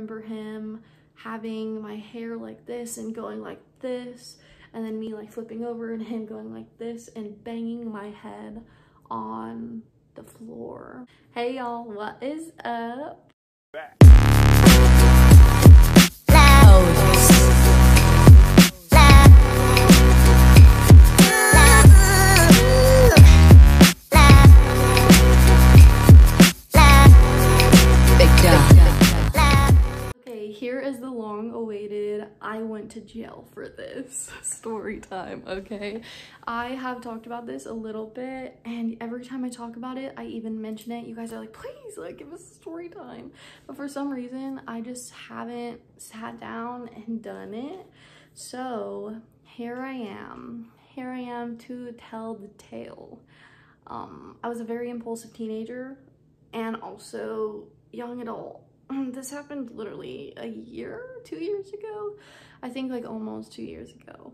remember him having my hair like this and going like this, and then me like flipping over and him going like this and banging my head on the floor. Hey y'all, what is up? Okay, here is the long-awaited I went to jail for this story time, okay? I have talked about this a little bit, and every time I talk about it, I even mention it. You guys are like, please, like, give us a story time. But for some reason, I just haven't sat down and done it. So here I am. Here I am to tell the tale. I was a very impulsive teenager and also young adult. This happened literally a year, 2 years ago. I think like almost 2 years ago.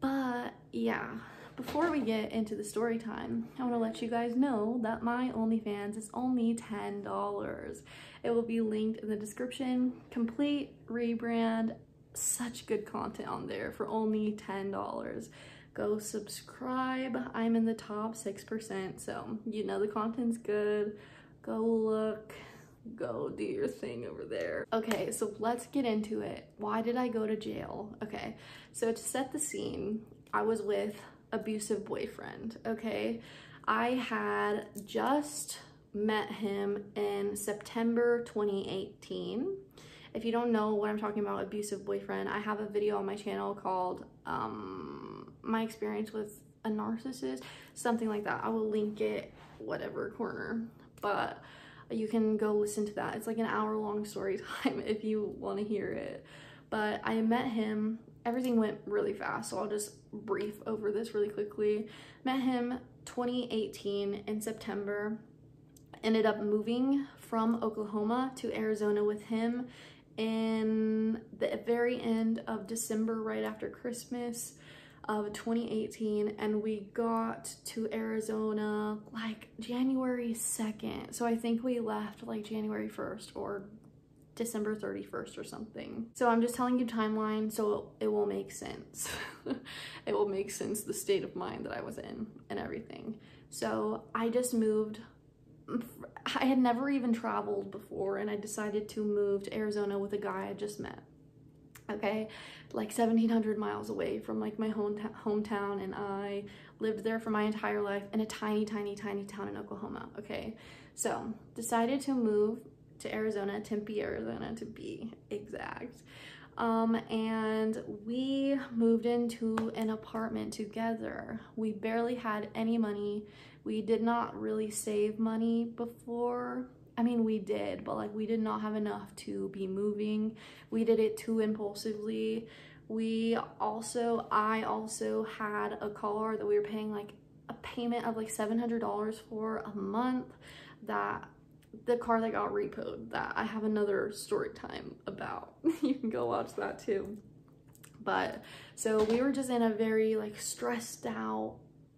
But yeah, before we get into the story time, I want to let you guys know that my OnlyFans is only $10. It will be linked in the description. Complete rebrand, such good content on there for only $10. Go subscribe. I'm in the top 6%, so you know the content's good. Go look. Go do your thing over there. Okay, so let's get into it. Why did I go to jail? Okay, so to set the scene, I was with abusive boyfriend, okay? I had just met him in September 2018. If you don't know what I'm talking about, abusive boyfriend, I have a video on my channel called my experience with a narcissist, something like that. I will link it whatever corner, but you can go listen to that. It's like an hour-long story time if you want to hear it. But I met him, everything went really fast, so I'll just brief over this really quickly. Met him 2018 in September. Ended up moving from Oklahoma to Arizona with him in the very end of December, right after Christmas of 2018, and we got to Arizona like January 2nd. So I think we left like January 1st or December 31st or something. So I'm just telling you timeline so it will make sense. It will make sense, the state of mind that I was in and everything. So I just moved. I had never even traveled before, and I decided to move to Arizona with a guy I just met. Okay, like 1,700 miles away from like my hometown, and I lived there for my entire life in a tiny town in Oklahoma. Okay, so decided to move to Arizona, Tempe, Arizona to be exact. And we moved into an apartment together. We barely had any money. We did not really save money before. I mean, we did, but like we did not have enough to be moving. We did it too impulsively. I also had a car that we were paying like a payment of like $700 for a month, that the car that got repoed, that I have another story time about. You can go watch that too. But so we were just in a very like stressed out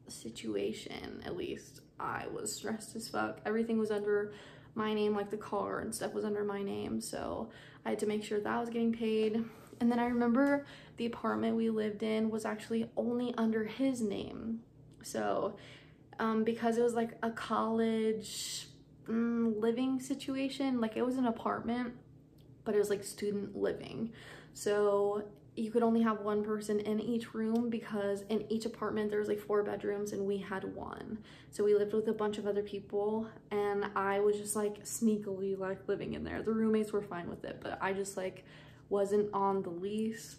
situation. At least I was stressed as fuck. Everything was under my name, like the car and stuff was under my name, so I had to make sure that was getting paid. And then I remember the apartment we lived in was actually only under his name. So because it was like a college living situation, like it was an apartment, but it was like student living, so you could only have one person in each room, because in each apartment there was like 4 bedrooms and we had 1. So we lived with a bunch of other people, and I was just like sneakily like living in there. The roommates were fine with it, but I just like wasn't on the lease.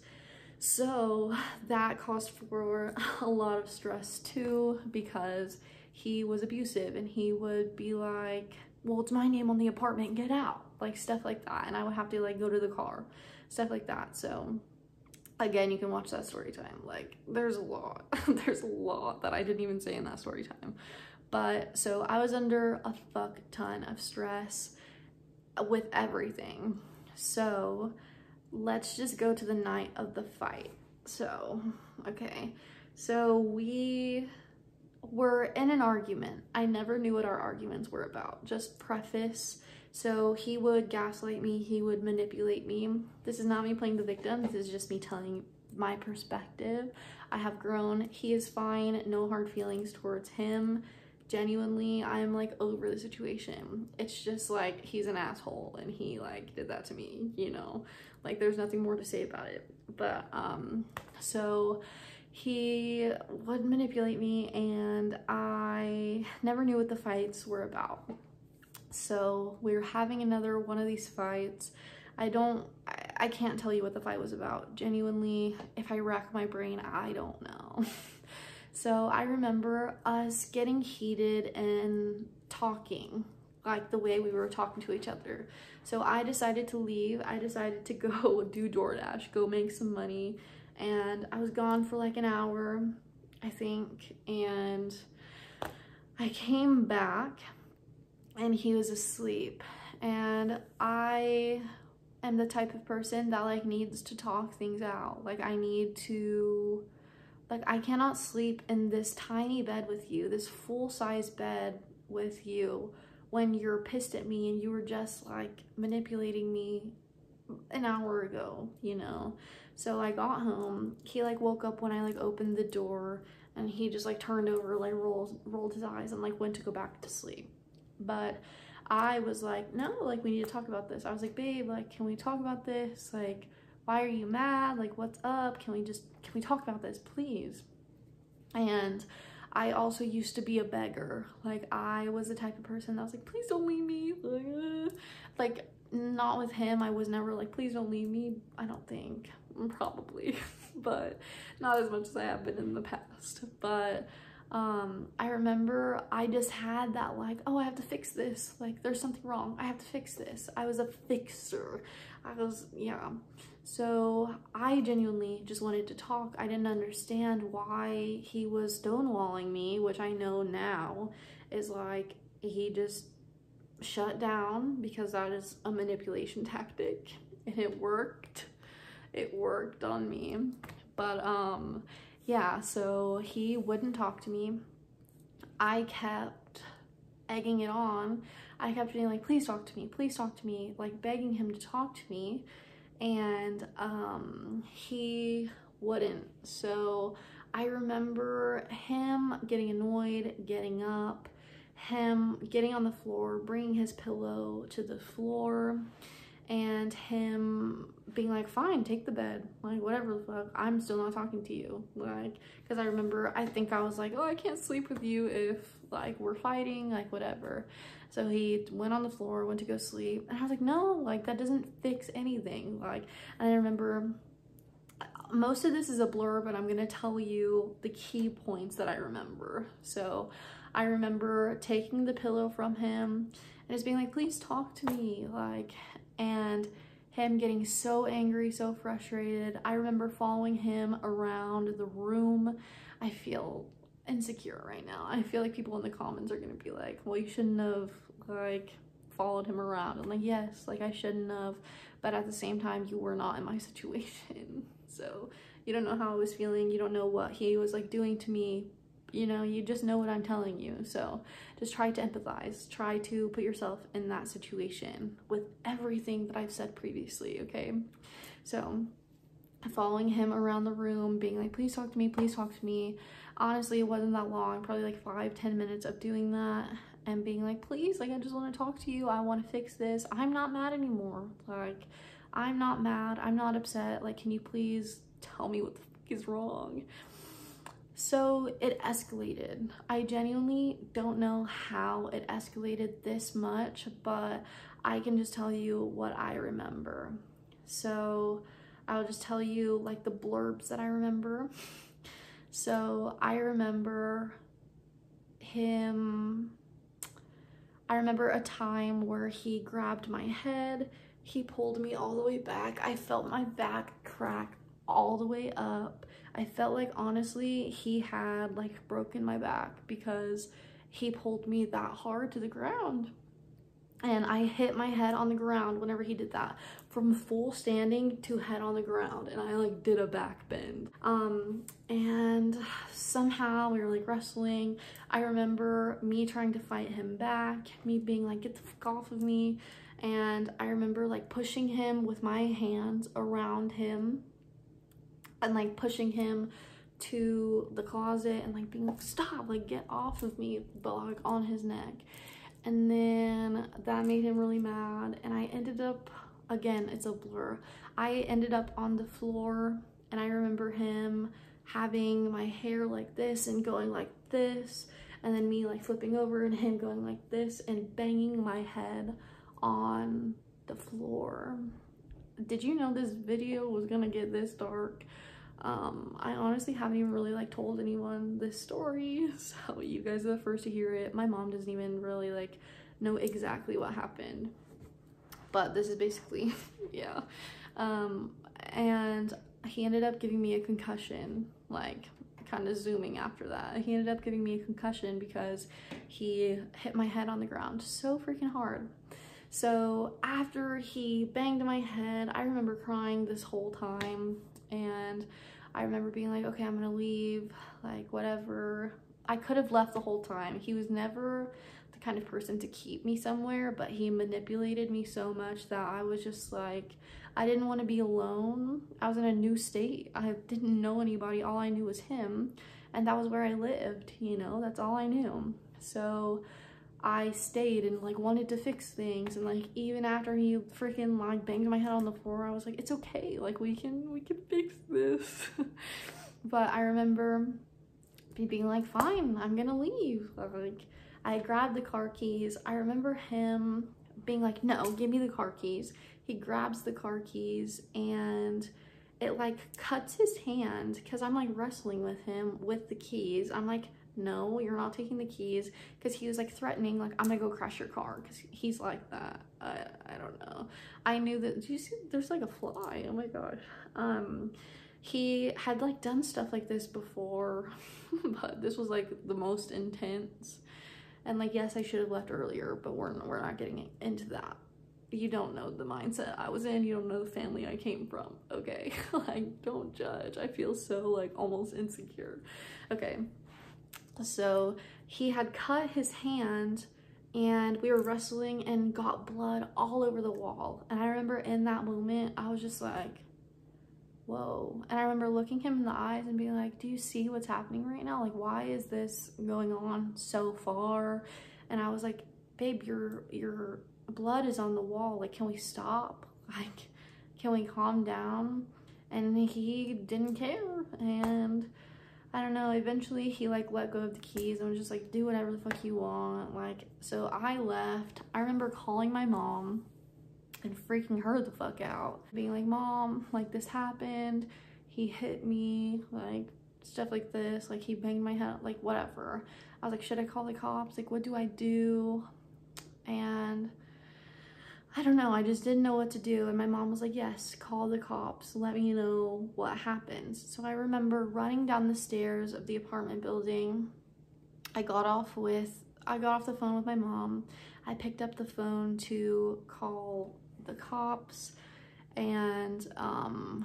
So that caused for a lot of stress too, because he was abusive and he would be like, well, it's my name on the apartment, get out, like stuff like that. And I would have to like go to the car, stuff like that. So again, you can watch that story time. Like there's a lot, there's a lot that I didn't even say in that story time. But so I was under a fuck ton of stress with everything. So let's just go to the night of the fight. So, okay. So we were in an argument. I never knew what our arguments were about. Just preface So he would gaslight me, he would manipulate me. This is not me playing the victim, this is just me telling my perspective. I have grown. He is fine, no hard feelings towards him. Genuinely, I'm like over the situation. It's just like he's an asshole and he like did that to me, you know, like there's nothing more to say about it. But so he would manipulate me and I never knew what the fights were about. So we were having another one of these fights. I can't tell you what the fight was about. Genuinely, if I rack my brain, I don't know. So I remember us getting heated and talking like the way we were talking to each other. So I decided to leave. I decided to go do DoorDash, go make some money. And I was gone for like an hour, I think. And I came back and he was asleep. And I am the type of person that like needs to talk things out. Like I cannot sleep in this tiny bed with you, this full-size bed with you, when you're pissed at me and you were just like manipulating me an hour ago, you know? So I got home, he like woke up when I like opened the door and he just like turned over, like rolled his eyes and like went to go back to sleep. But I was like, no, like we need to talk about this. I was like, babe, like, can we talk about this? Like, why are you mad? Like, what's up? Can we talk about this, please? And I also used to be a beggar. Like, I was the type of person that was like, please don't leave me. Like, not with him. I was never like, please don't leave me. I don't think, probably, but not as much as I have been in the past. But I remember I just had that like, oh, I have to fix this. Like, there's something wrong. I have to fix this. I was a fixer. Yeah. So I genuinely just wanted to talk. I didn't understand why he was stonewalling me, which I know now is like he just shut down because that is a manipulation tactic and it worked. It worked on me. But yeah, so he wouldn't talk to me. I kept egging it on. I kept being like, please talk to me, like begging him to talk to me. And he wouldn't. So I remember him getting annoyed, getting up, him getting on the floor, bringing his pillow to the floor, and him being like, fine, take the bed, like whatever the fuck, I'm still not talking to you. Like, because I remember, I think I was like, oh, I can't sleep with you if like we're fighting, like whatever. So he went on the floor, went to go sleep, and I was like, no, like that doesn't fix anything. Like, and I remember, most of this is a blur, but I'm gonna tell you the key points that I remember. So I remember taking the pillow from him and just being like, please talk to me, like, and him getting so angry, so frustrated. I remember following him around the room. I feel insecure right now. I feel like people in the comments are gonna be like, well, you shouldn't have like followed him around. I'm like, yes, like I shouldn't have, but at the same time, you were not in my situation. So you don't know how I was feeling. You don't know what he was like doing to me. You know, you just know what I'm telling you. So just try to empathize. Try to put yourself in that situation with everything that I've said previously, okay? So following him around the room, being like, please talk to me, please talk to me. Honestly, it wasn't that long, probably like 5-10 minutes of doing that and being like, please, like, I just want to talk to you. I want to fix this. I'm not mad anymore. Like, I'm not mad. I'm not upset. Like, can you please tell me what the fuck is wrong? So it escalated. I genuinely don't know how it escalated this much, but I can just tell you what I remember. So I'll just tell you like the blurbs that I remember. So I remember a time where he grabbed my head, he pulled me all the way back. I felt my back crack all the way up. I felt like honestly he had like broken my back because he pulled me that hard to the ground. and I hit my head on the ground whenever he did that, from full standing to head on the ground, and I like did a back bend. And somehow we were like wrestling. I remember me trying to fight him back, me being like, get the fuck off of me. And I remember like pushing him with my hands around him and like pushing him to the closet and like being like, stop, like get off of me, but like on his neck. And then that made him really mad, and I ended up, again, it's a blur, I ended up on the floor, and I remember him having my hair like this and going like this, and then me like flipping over and him going like this and banging my head on the floor. Did you know this video was gonna get this dark? I honestly haven't even really like told anyone this story, so you guys are the first to hear it. My mom doesn't even really like know exactly what happened, but this is basically yeah. And he ended up giving me a concussion, like kind of zooming after that. He ended up giving me a concussion because he hit my head on the ground so freaking hard. So after he banged my head, I remember crying this whole time, and I remember being like, okay, I'm gonna leave, like whatever. I could have left the whole time. He was never the kind of person to keep me somewhere, but he manipulated me so much that I was just like, I didn't want to be alone. I was in a new state. I didn't know anybody. All I knew was him, and that was where I lived, you know, that's all I knew. So I stayed and like wanted to fix things, and like even after he freaking like banged my head on the floor, I was like, it's okay, like we can fix this. But I remember being like, fine, I'm gonna leave. Like I grabbed the car keys. I remember him being like, no, give me the car keys. He grabs the car keys, and it like cuts his hand because I'm like wrestling with him with the keys. I'm like, no, you're not taking the keys, because he was like threatening, like, I'm gonna go crash your car, because he's like that. I don't know. I knew that. Do you see there's like a fly? Oh my gosh. He had like done stuff like this before, but this was like the most intense. And like, yes, I should have left earlier, but we're not getting into that. You don't know the mindset I was in. You don't know the family I came from, okay? Like, don't judge. I feel so like almost insecure. Okay. So he had cut his hand, and we were wrestling and got blood all over the wall. And I remember in that moment, I was just like, whoa. And I remember looking him in the eyes and being like, do you see what's happening right now? Like, why is this going on so far? And I was like, babe, your blood is on the wall. Like, can we stop? Like, can we calm down? And he didn't care. And I don't know, eventually he like let go of the keys and was just like, do whatever the fuck you want. Like, so I left. I remember calling my mom and freaking her the fuck out, being like, Mom, like this happened, he hit me, like stuff like this, like he banged my head, like whatever. I was like, should I call the cops? Like, what do I do? And I don't know, I just didn't know what to do. And my mom was like, yes, call the cops, let me know what happens. So I remember running down the stairs of the apartment building. I got off the phone with my mom. I picked up the phone to call the cops, and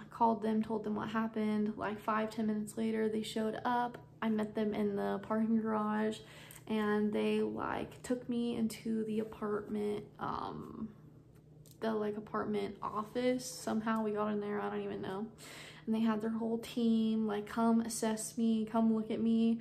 called them, told them what happened. Like 5-10 minutes later, they showed up. I met them in the parking garage, and they like took me into the apartment, apartment office. Somehow we got in there, I don't even know. And they had their whole team like come assess me, come look at me.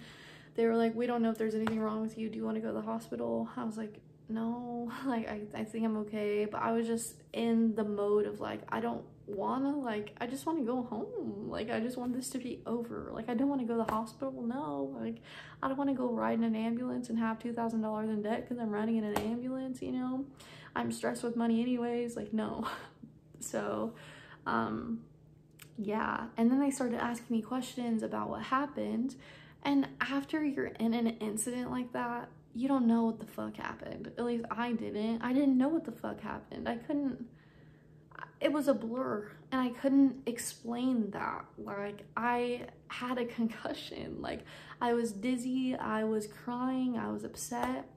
They were like, we don't know if there's anything wrong with you. Do you want to go to the hospital? I was like, no, like I think I'm okay. But I was just in the mode of like, I don't want to, like, I just want to go home. Like, I just want this to be over. Like, I don't want to go to the hospital. No, like, I don't want to go ride in an ambulance and have $2,000 in debt because I'm riding in an ambulance, you know? I'm stressed with money anyways, like, no. So, yeah. And then they started asking me questions about what happened. And after you're in an incident like that, you don't know what the fuck happened. At least I didn't. I didn't know what the fuck happened. It was a blur, and I couldn't explain that. Like, I had a concussion. Like, I was dizzy, I was crying, I was upset.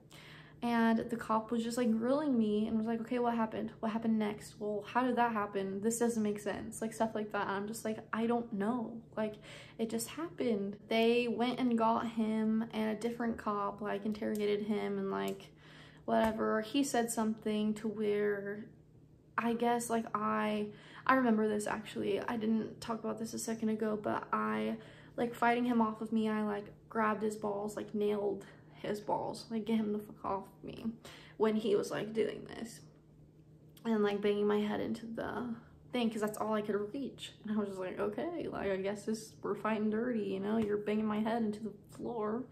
And the cop was just like grilling me and was like, okay, what happened? What happened next? Well, how did that happen? This doesn't make sense. Like stuff like that. And I'm just like, I don't know. Like it just happened. They went and got him, and a different cop like interrogated him and like whatever. He said something to where I guess like I remember this actually. I didn't talk about this a second ago, but I like fighting him off of me. I like grabbed his balls, like nailed his balls, like get him the fuck off me when he was like doing this and like banging my head into the thing because that's all I could reach. And I was just like, okay, like I guess we're fighting dirty, you know, you're banging my head into the floor.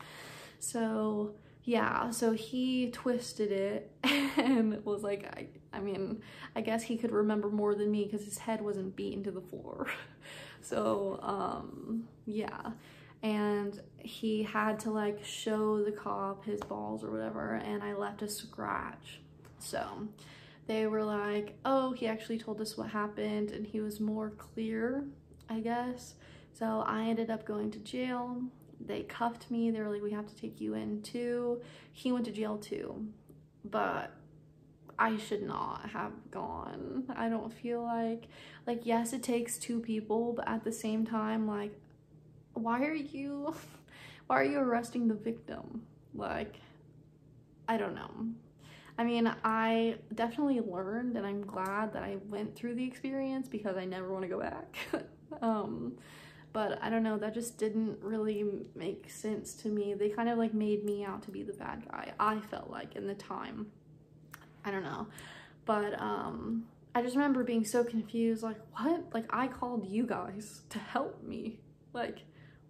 So yeah, so he twisted it and was like, I mean, I guess he could remember more than me because his head wasn't beaten to the floor. So yeah, and he had to like show the cop his balls or whatever, and I left a scratch. So they were like, oh, he actually told us what happened and he was more clear, I guess. So I ended up going to jail. They cuffed me. They were like, we have to take you in too. He went to jail too, but I should not have gone. I don't feel like yes, it takes two people, but at the same time, like, why are you arresting the victim? Like, I don't know. I mean, I definitely learned, and I'm glad that I went through the experience because I never want to go back. But I don't know, that just didn't really make sense to me. They kind of like made me out to be the bad guy, I felt like, in the time. I don't know. But I just remember being so confused, like, what? Like, I called you guys to help me. Like,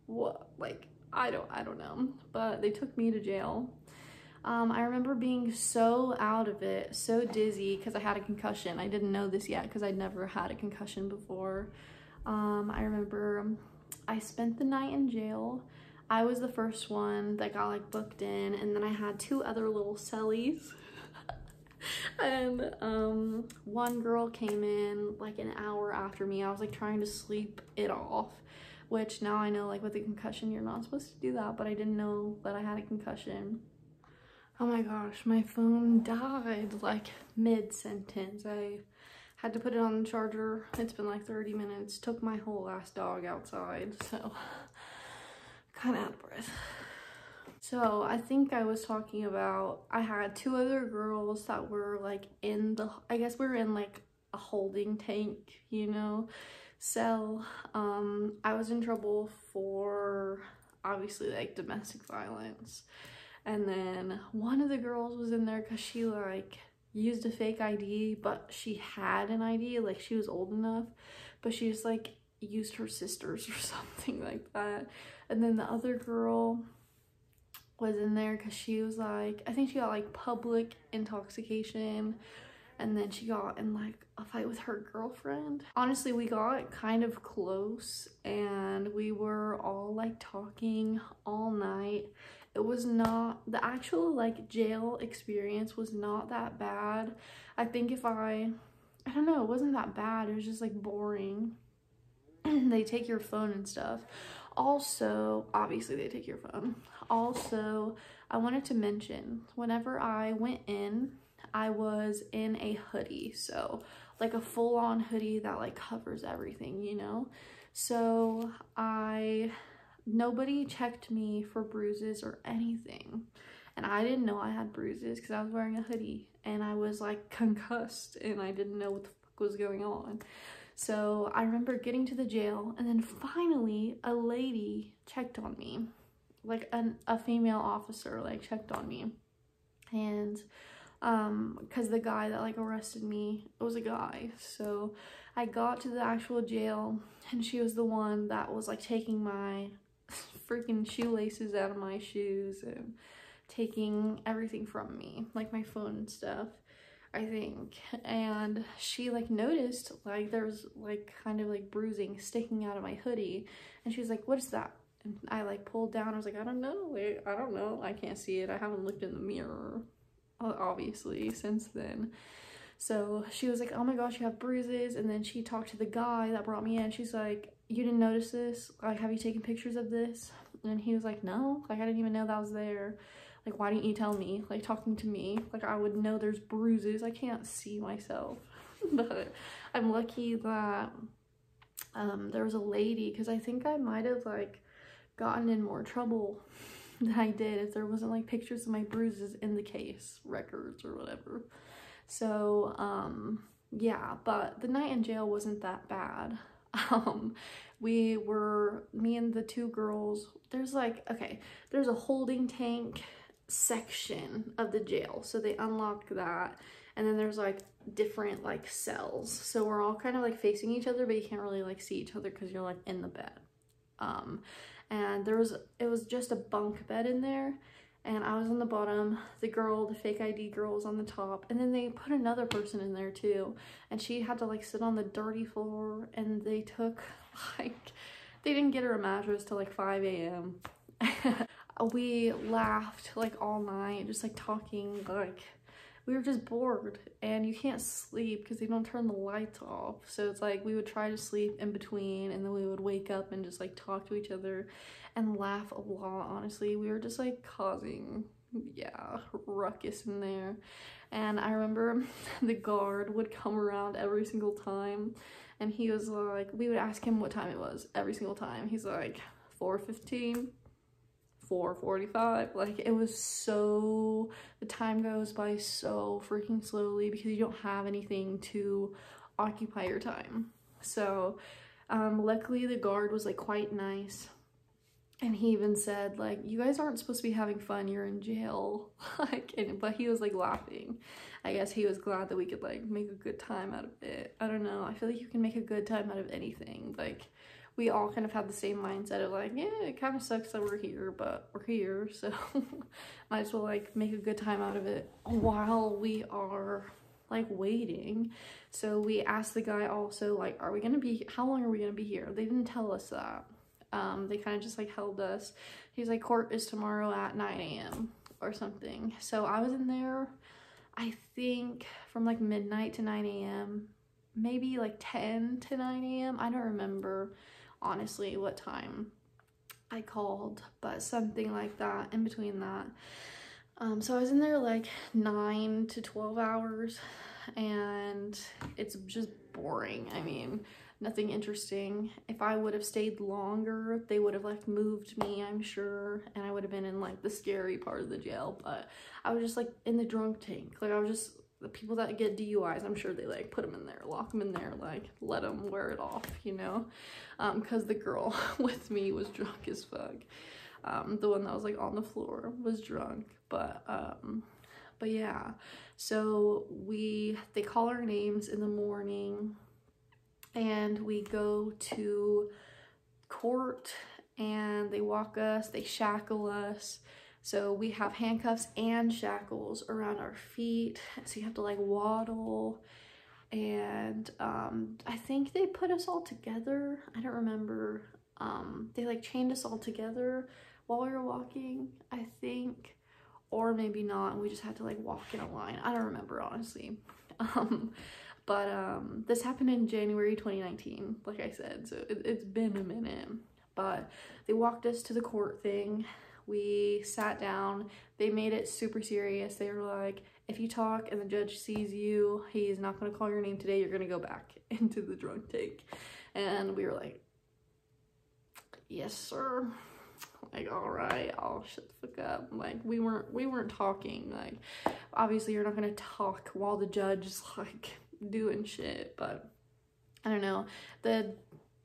what? Like, I don't know. But they took me to jail. I remember being so out of it, so dizzy because I had a concussion. I didn't know this yet because I'd never had a concussion before. I remember I spent the night in jail. I was the first one that got like booked in, and then I had two other little cellies. And one girl came in like an hour after me. I was like trying to sleep it off, which now I know, like with a concussion you're not supposed to do that, but I didn't know that I had a concussion. Oh my gosh, my phone died like mid-sentence. I had to put it on the charger. It's been like 30 minutes. Took my whole ass dog outside, so kind of out of breath. So I think I was talking about, I had two other girls that were like in the, I guess we were in like a holding tank, you know, cell. I was in trouble for obviously like domestic violence. And then one of the girls was in there because she like used a fake ID, but she had an ID, like she was old enough, but she just like used her sister's or something like that. And then the other girl was in there because she was like, I think she got like public intoxication, and then she got in like a fight with her girlfriend. Honestly, we got kind of close and we were all like talking all night. It was not, the actual like jail experience was not that bad. I think if I don't know, it wasn't that bad. It was just like boring. They take your phone and stuff. Also, obviously they take your phone. Also, I wanted to mention, whenever I went in, I was in a hoodie. So like a full-on hoodie that like covers everything, you know? So nobody checked me for bruises or anything. And I didn't know I had bruises because I was wearing a hoodie and I was like concussed and I didn't know what the fuck was going on. So I remember getting to the jail, and then finally a lady checked on me, like a female officer like checked on me. And because the guy that like arrested me, it was a guy. So I got to the actual jail and she was the one that was like taking my freaking shoelaces out of my shoes and taking everything from me, like my phone and stuff, I think. And she like noticed like there was like kind of like bruising sticking out of my hoodie, and she was like, what is that? And I like pulled down. I was like, I don't know, I don't know, I can't see it, I haven't looked in the mirror obviously since then. So she was like, oh my gosh, you have bruises. And then she talked to the guy that brought me in. She's like, you didn't notice this? Like, have you taken pictures of this? And he was like, no, like I didn't even know that was there. Like, why didn't you tell me? Like, talking to me, like, I would know there's bruises. I can't see myself. But I'm lucky that there was a lady, because I think I might have like gotten in more trouble than I did if there wasn't like pictures of my bruises in the case records or whatever. So yeah, but the night in jail wasn't that bad. Me and the two girls, there's like, okay, there's a holding tank section of the jail, so they unlocked that, and then there's like different like cells, so we're all kind of like facing each other, but you can't really like see each other because you're like in the bed. And it was just a bunk bed in there, and I was on the bottom, the fake ID girl was on the top, and then they put another person in there too, and she had to like sit on the dirty floor, and they took like, they didn't get her a mattress till like 5 a.m. We laughed like all night, just like talking, like we were just bored, and you can't sleep because they don't turn the lights off. So it's like we would try to sleep in between, and then we would wake up and just like talk to each other and laugh a lot. Honestly, we were just like causing, yeah, ruckus in there. And I remember the guard would come around every single time, and he was like, we would ask him what time it was every single time. He's like, 4:15. 4:45. Like, it was so, the time goes by so freaking slowly because you don't have anything to occupy your time. So luckily the guard was like quite nice, and he even said like, you guys aren't supposed to be having fun, you're in jail. Like, but he was like laughing. I guess he was glad that we could like make a good time out of it. I don't know, I feel like you can make a good time out of anything. Like, we all kind of had the same mindset of like, yeah, it kind of sucks that we're here, but we're here, so might as well like make a good time out of it while we are like waiting. So we asked the guy also like, how long are we gonna be here? They didn't tell us that. They kind of just like held us. He's like, court is tomorrow at 9 a.m. or something. So I was in there, I think from like midnight to 9 a.m. maybe like 10 to 9 a.m. I don't remember honestly what time I called, but something like that, in between that. So I was in there like 9 to 12 hours, and it's just boring. I mean, nothing interesting. If I would have stayed longer, they would have like moved me, I'm sure, and I would have been in like the scary part of the jail. But I was just like in the drunk tank. Like, I was just, the people that get DUIs, I'm sure they like put them in there, lock them in there, like let them wear it off, you know, because the girl with me was drunk as fuck. The one that was like on the floor was drunk, but yeah. So they call our names in the morning, and we go to court, and they walk us, they shackle us. So we have handcuffs and shackles around our feet, so you have to like waddle. And I think they put us all together. I don't remember. They like chained us all together while we were walking, I think, or maybe not, and we just had to like walk in a line. I don't remember, honestly. But this happened in January 2019, like I said, so it's been a minute. But they walked us to the court thing. We sat down. They made it super serious. They were like, if you talk and the judge sees you, he's not going to call your name today. You're going to go back into the drunk tank. And we were like, yes, sir. Like, all right, I'll shut the fuck up. Like, we weren't talking. Like, obviously you're not going to talk while the judge is like doing shit, but I don't know.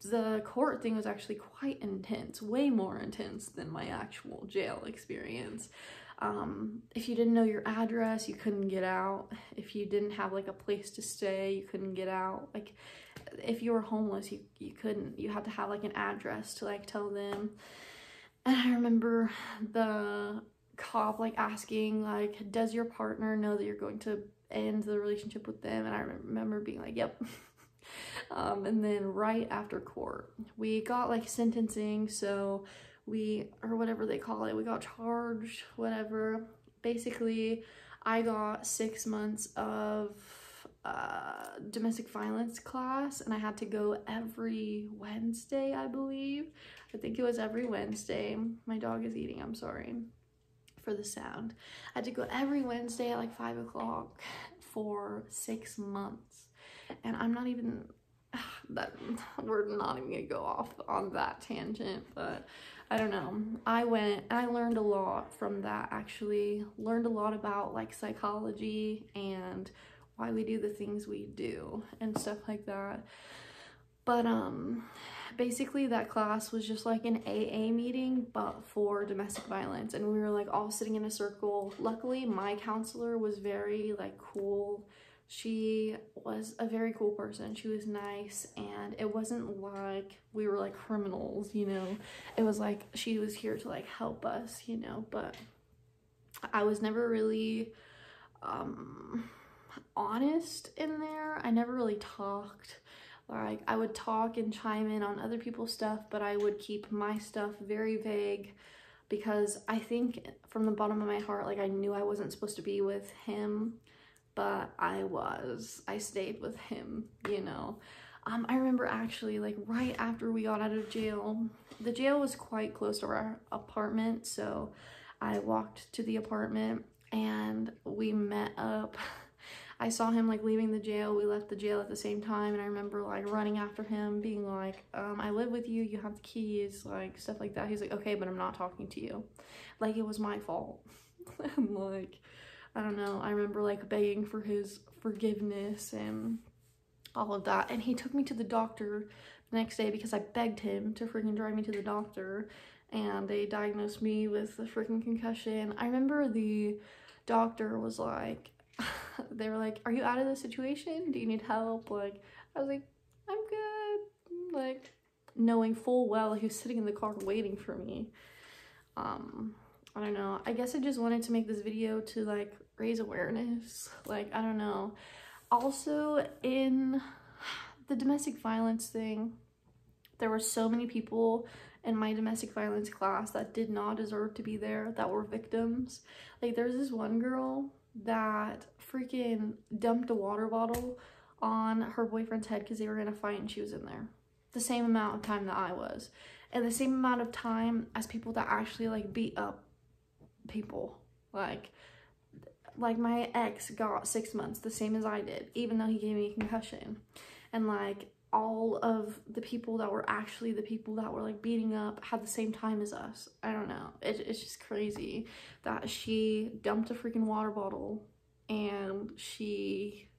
The court thing was actually quite intense, way more intense than my actual jail experience. If you didn't know your address, you couldn't get out. If you didn't have like a place to stay, you couldn't get out. Like, if you were homeless, you couldn't. You had to have like an address to like tell them. And I remember the cop like asking like, does your partner know that you're going to end the relationship with them? And I remember being like, yep. And then right after court, we got like sentencing, so or whatever they call it, we got charged, whatever. Basically, I got 6 months of domestic violence class, and I had to go every Wednesday, I believe. I think it was every Wednesday. My dog is eating, I'm sorry. for the sound. I had to go every Wednesday at like 5 o'clock for 6 months. And I'm not even, we're not even gonna go off on that tangent, but I don't know. I went and I learned a lot from that, actually. Learned a lot about like psychology and why we do the things we do and stuff like that. But basically that class was just like an AA meeting, but for domestic violence. And we were like all sitting in a circle. Luckily, my counselor was very like cool. She was a very cool person. She was nice, and it wasn't like we were like criminals, you know. It was like she was here to like help us, you know. But I was never really honest in there. I never really talked. Like, I would talk and chime in on other people's stuff, but I would keep my stuff very vague, because I think from the bottom of my heart, like, I knew I wasn't supposed to be with him, but I was. I stayed with him, you know. I remember actually, like, right after we got out of jail, the jail was quite close to our apartment, so I walked to the apartment and we met up. I saw him like leaving the jail. We left the jail at the same time, and I remember like running after him, being like, I live with you, you have the keys, like stuff like that. He's like, okay, but I'm not talking to you. Like, it was my fault. And like, I don't know, I remember like begging for his forgiveness and all of that. And he took me to the doctor the next day because I begged him to freaking drive me to the doctor, and they diagnosed me with a freaking concussion. I remember the doctor was like, they were like, are you out of the situation? Do you need help? Like, I was like, I'm good. Like, knowing full well he was sitting in the car waiting for me. I don't know. I guess I just wanted to make this video to like raise awareness. Like, I don't know. Also, in the domestic violence thing, there were so many people in my domestic violence class that did not deserve to be there, that were victims. Like, there's this one girl that freaking dumped a water bottle on her boyfriend's head because they were in a fight, and she was in there the same amount of time that I was, and the same amount of time as people that actually like beat up people. Like my ex got 6 months, the same as I did, even though he gave me a concussion. And like, all of the people that were actually the people that were like beating up had the same time as us. I don't know. It's just crazy that she dumped a freaking water bottle and she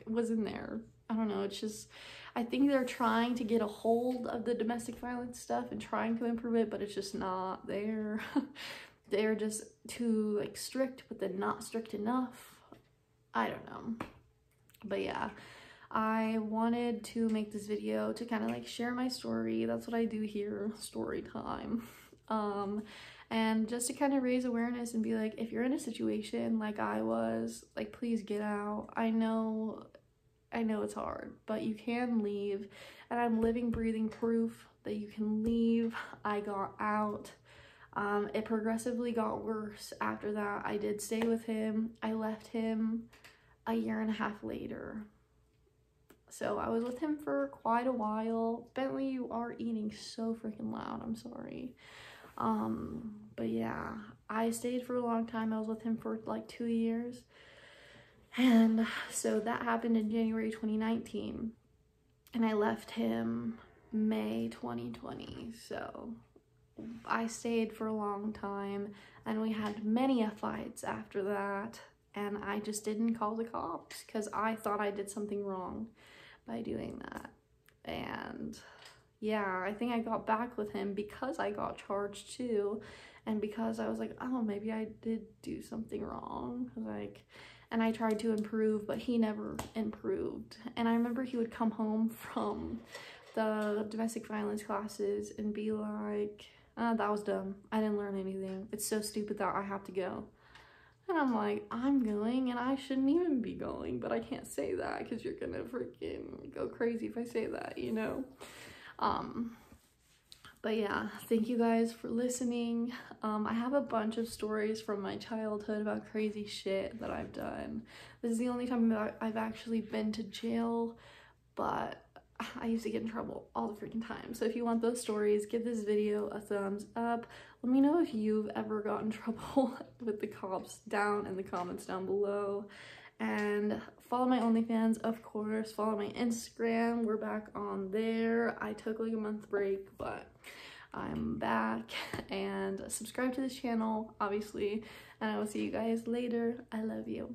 was in there. I don't know. It's just, I think they're trying to get a hold of the domestic violence stuff and trying to improve it, but it's just not there. They're just too like strict, but then not strict enough. I don't know. But yeah, I wanted to make this video to kind of like share my story. That's what I do here, story time. And just to kind of raise awareness and be like, if you're in a situation like I was, like, please get out. I know it's hard, but you can leave, and I'm living, breathing proof that you can leave. I got out. It progressively got worse after that. I did stay with him. I left him a year and a half later. So I was with him for quite a while. Bentley, you are eating so freaking loud. I'm sorry. But yeah, I stayed for a long time. I was with him for like 2 years. And so that happened in January 2019. And I left him May 2020. So I stayed for a long time, and we had many fights after that. And I just didn't call the cops because I thought I did something wrong by doing that. And yeah, I think I got back with him because I got charged too, and because I was like, oh, maybe I did do something wrong, like, and I tried to improve, but he never improved. And I remember he would come home from the domestic violence classes and be like, that was dumb, I didn't learn anything, it's so stupid that I have to go. And I'm like, I'm going, and I shouldn't even be going, but I can't say that because you're gonna freaking go crazy if I say that, you know? But yeah, thank you guys for listening. I have a bunch of stories from my childhood about crazy shit that I've done. This is the only time that I've actually been to jail, but I used to get in trouble all the freaking time. So if you want those stories, give this video a thumbs up. Let me know if you've ever gotten in trouble with the cops down in the comments down below. And follow my OnlyFans, of course. Follow my Instagram. We're back on there. I took like a month break, but I'm back. And subscribe to this channel, obviously. And I will see you guys later. I love you.